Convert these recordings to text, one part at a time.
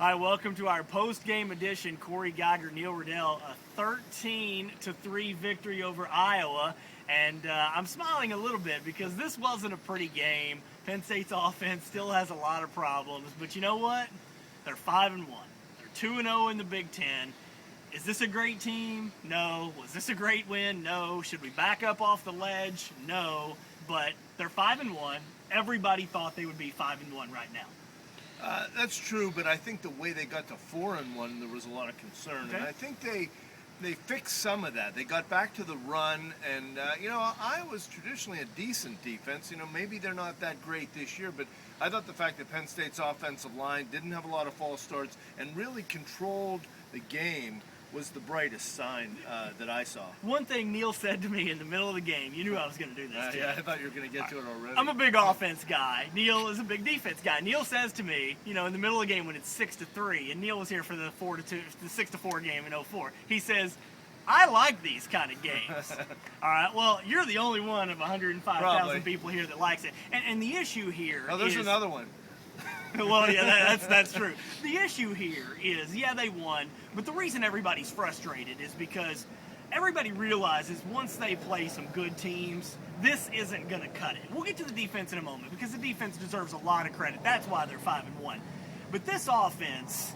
Hi, welcome to our post-game edition. Corey Geiger, Neil Rudel, a 13-3 victory over Iowa. And I'm smiling a little bit because this wasn't a pretty game. Penn State's offense still has a lot of problems. But you know what? They're 5-1. They're 2-0 in the Big Ten. Is this a great team? No. Was this a great win? No. Should we back up off the ledge? No. But they're 5-1. Everybody thought they would be 5-1 right now. That's true, but I think the way they got to 4-1, there was a lot of concern, Okay. and I think they fixed some of that. They got back to the run, and Iowa's traditionally a decent defense. Maybe they're not that great this year, but I thought the fact that Penn State's offensive line didn't have a lot of false starts and really controlled the game was the brightest sign that I saw. One thing Neil said to me in the middle of the game, you knew I was going to do this. Yeah, I thought you were going to get to it already. I'm a big offense guy. Neil is a big defense guy. Neil says to me, in the middle of the game when it's 6-3, and Neil was here for the 6-4 game in 04. He says, I like these kind of games. All right, well, you're the only one of 105,000 people here that likes it. And the issue here there's is, another one. well, yeah, that's true. The issue here is, they won, but the reason everybody's frustrated is because everybody realizes once they play some good teams, this isn't going to cut it. We'll get to the defense in a moment because the defense deserves a lot of credit. That's why they're 5-1. But this offense,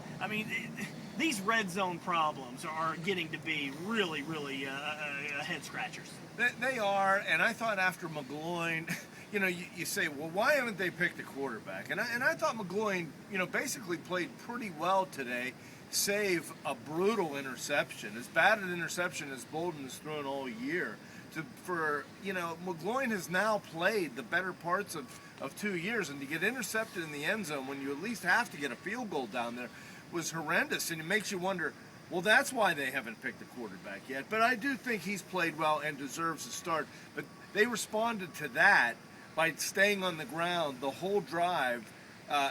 these red zone problems are getting to be really, really head scratchers. They are, and I thought after McGloin, you say, well, why haven't they picked a quarterback? And I thought McGloin, basically played pretty well today, save a brutal interception, as bad an interception as Bolden has thrown all year. McGloin has now played the better parts of 2 years, and to get intercepted in the end zone when you at least have to get a field goal down there was horrendous, and it makes you wonder, well, that's why they haven't picked a quarterback yet. But I do think he's played well and deserves a start. But they responded to that by staying on the ground the whole drive,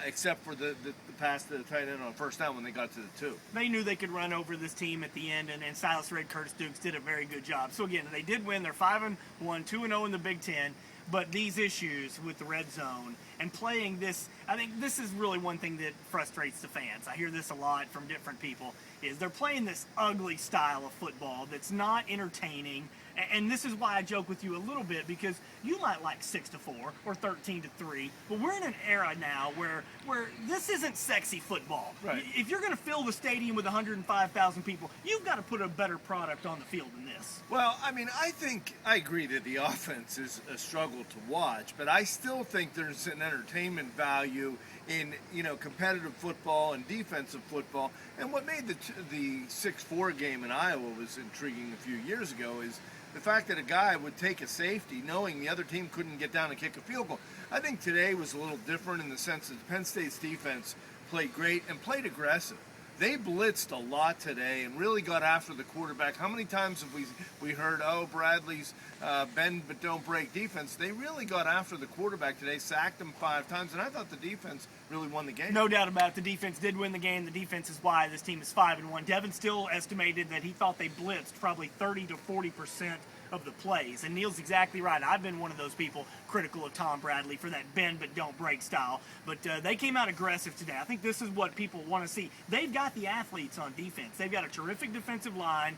except for the pass to the tight end on first down when they got to the 2. They knew they could run over this team at the end, and Silas Red, Curtis Dukes did a very good job. So again, they did win. They're 5-1, 2-0 in the Big Ten. But these issues with the red zone and playing this, I think this is really one thing that frustrates the fans. I hear this a lot from different people, is they're playing this ugly style of football that's not entertaining. And this is why I joke with you a little bit, because you might like 6-4 or 13-3, but we're in an era now where this isn't sexy football. Right. If you're going to fill the stadium with 105,000 people, you've got to put a better product on the field than this. Well, I agree that the offense is a struggle to watch, but I still think there's an entertainment value in competitive football and defensive football. And what made the 6-4 game in Iowa was intriguing a few years ago is the fact that a guy would take a safety knowing the other team couldn't get down and kick a field goal. I think today was a little different in the sense that Penn State's defense played great and played aggressive. They blitzed a lot today and really got after the quarterback. How many times have we heard, Bradley's bend but don't break defense? They really got after the quarterback today, sacked him 5 times, and I thought the defense really won the game. No doubt about it. The defense did win the game. The defense is why this team is 5-1. Devin still estimated that he thought they blitzed probably 30 to 40% of the plays. And Neil's exactly right. I've been one of those people critical of Tom Bradley for that bend but don't break style. But they came out aggressive today. I think this is what people want to see. They've got the athletes on defense. They've got a terrific defensive line.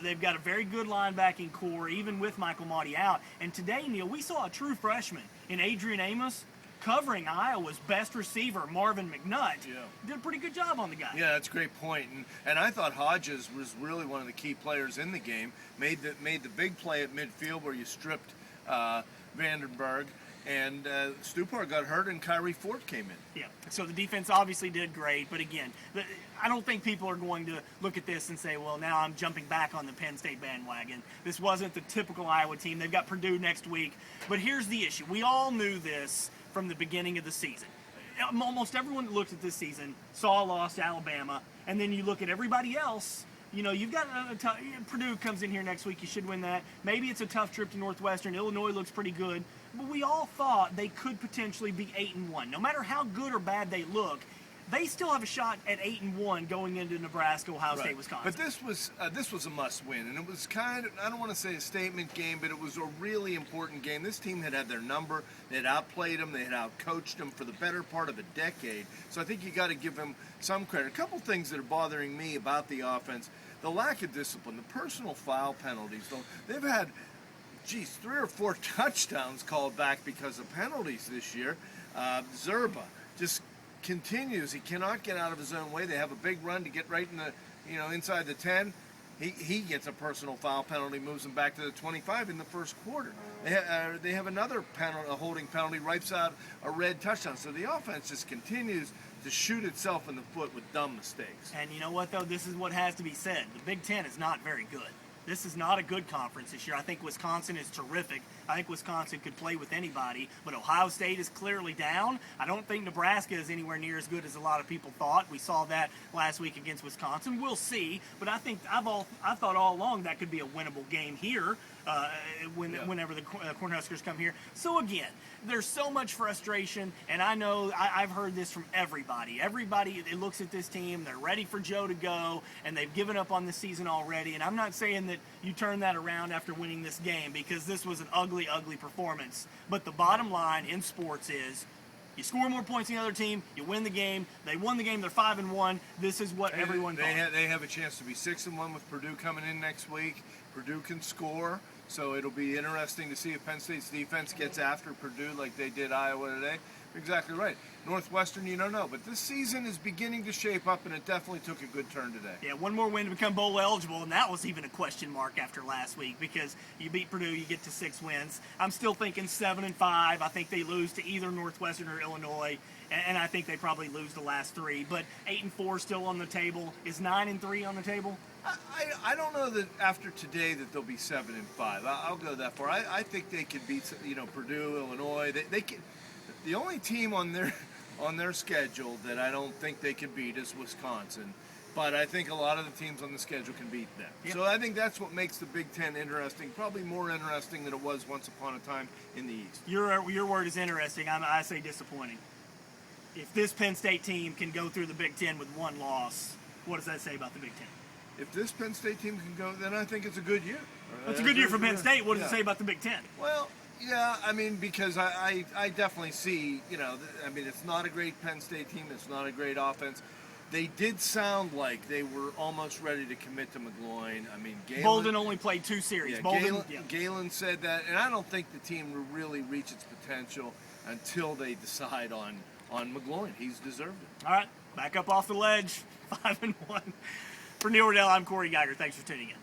They've got a very good linebacking core, even with Michael Maudie out. And today, Neil, we saw a true freshman in Adrian Amos covering Iowa's best receiver, Marvin McNutt. Yeah. Did a pretty good job on the guy. Yeah, that's a great point. And I thought Hodges was really one of the key players in the game. Made the big play at midfield where you stripped Vandenberg, and Stupar got hurt and Kyrie Fort came in. Yeah, so the defense obviously did great, but again, I don't think people are going to look at this and say, well, now I'm jumping back on the Penn State bandwagon. This wasn't the typical Iowa team. They've got Purdue next week. But here's the issue. We all knew this from the beginning of the season. Almost everyone that looked at this season saw a loss to Alabama, and then you look at everybody else. You've got Purdue comes in here next week. You should win that. Maybe it's a tough trip to Northwestern. Illinois looks pretty good. But we all thought they could potentially be 8-1. No matter how good or bad they look, they still have a shot at 8-1 going into Nebraska, Ohio State, Wisconsin. But this was a must-win, and it was kind of, I don't want to say a statement game, but it was a really important game. This team had their number. They had outplayed them. They had outcoached them for the better part of a decade. So I think you got to give them some credit. A couple things that are bothering me about the offense: the lack of discipline, the personal foul penalties. They've had 3 or 4 touchdowns called back because of penalties this year. Zerba just continues. He cannot get out of his own way. They have a big run to get right in the, inside the 10. He gets a personal foul penalty, moves him back to the 25 in the first quarter. They have another penalty, a holding penalty, wipes out a red touchdown. So the offense just continues to shoot itself in the foot with dumb mistakes. And you know what, though? This is what has to be said. The Big Ten is not very good. This is not a good conference this year. I think Wisconsin is terrific. I think Wisconsin could play with anybody, but Ohio State is clearly down. I don't think Nebraska is anywhere near as good as a lot of people thought. We saw that last week against Wisconsin. We'll see, but I think I thought all along that could be a winnable game here whenever the Cornhuskers come here. So again, there's so much frustration, and I know I've heard this from everybody. Everybody that looks at this team, they're ready for Joe to go, and they've given up on the season already. And I'm not saying that you turn that around after winning this game, because this was an ugly, ugly performance. But the bottom line in sports is you score more points than the other team, you win the game. They won the game, they're 5-1. This is what everyone thought. They have a chance to be 6-1 with Purdue coming in next week. Purdue can score, so it'll be interesting to see if Penn State's defense gets after Purdue like they did Iowa today. Exactly right. Northwestern, you don't know, but this season is beginning to shape up, and it definitely took a good turn today. Yeah, one more win to become bowl eligible, and that was even a question mark after last week, because you beat Purdue, you get to 6 wins. I'm still thinking 7-5. I think they lose to either Northwestern or Illinois, and I think they probably lose the last 3. But 8-4 still on the table. Is 9-3 on the table? I don't know that after today that they'll be 7-5. I'll go that far. I think they could beat Purdue, Illinois. They can. The only team on their schedule that I don't think they can beat is Wisconsin, but I think a lot of the teams on the schedule can beat them. Yep. So I think that's what makes the Big Ten interesting, probably more interesting than it was once upon a time in the East. Your word is interesting. I say disappointing. If this Penn State team can go through the Big Ten with 1 loss, what does that say about the Big Ten? If this Penn State team can go, then I think it's a good year. It's a good year for Penn State. What does it say about the Big Ten? Well, yeah, I mean, because I definitely see, it's not a great Penn State team. It's not a great offense. They did sound like they were almost ready to commit to McGloin. I mean, Bolden only played 2 series. Yeah, Galen said that, and I don't think the team will really reach its potential until they decide on McGloin. He's deserved it. All right, back up off the ledge, 5-1. For Neil Rudel, I'm Corey Geiger. Thanks for tuning in.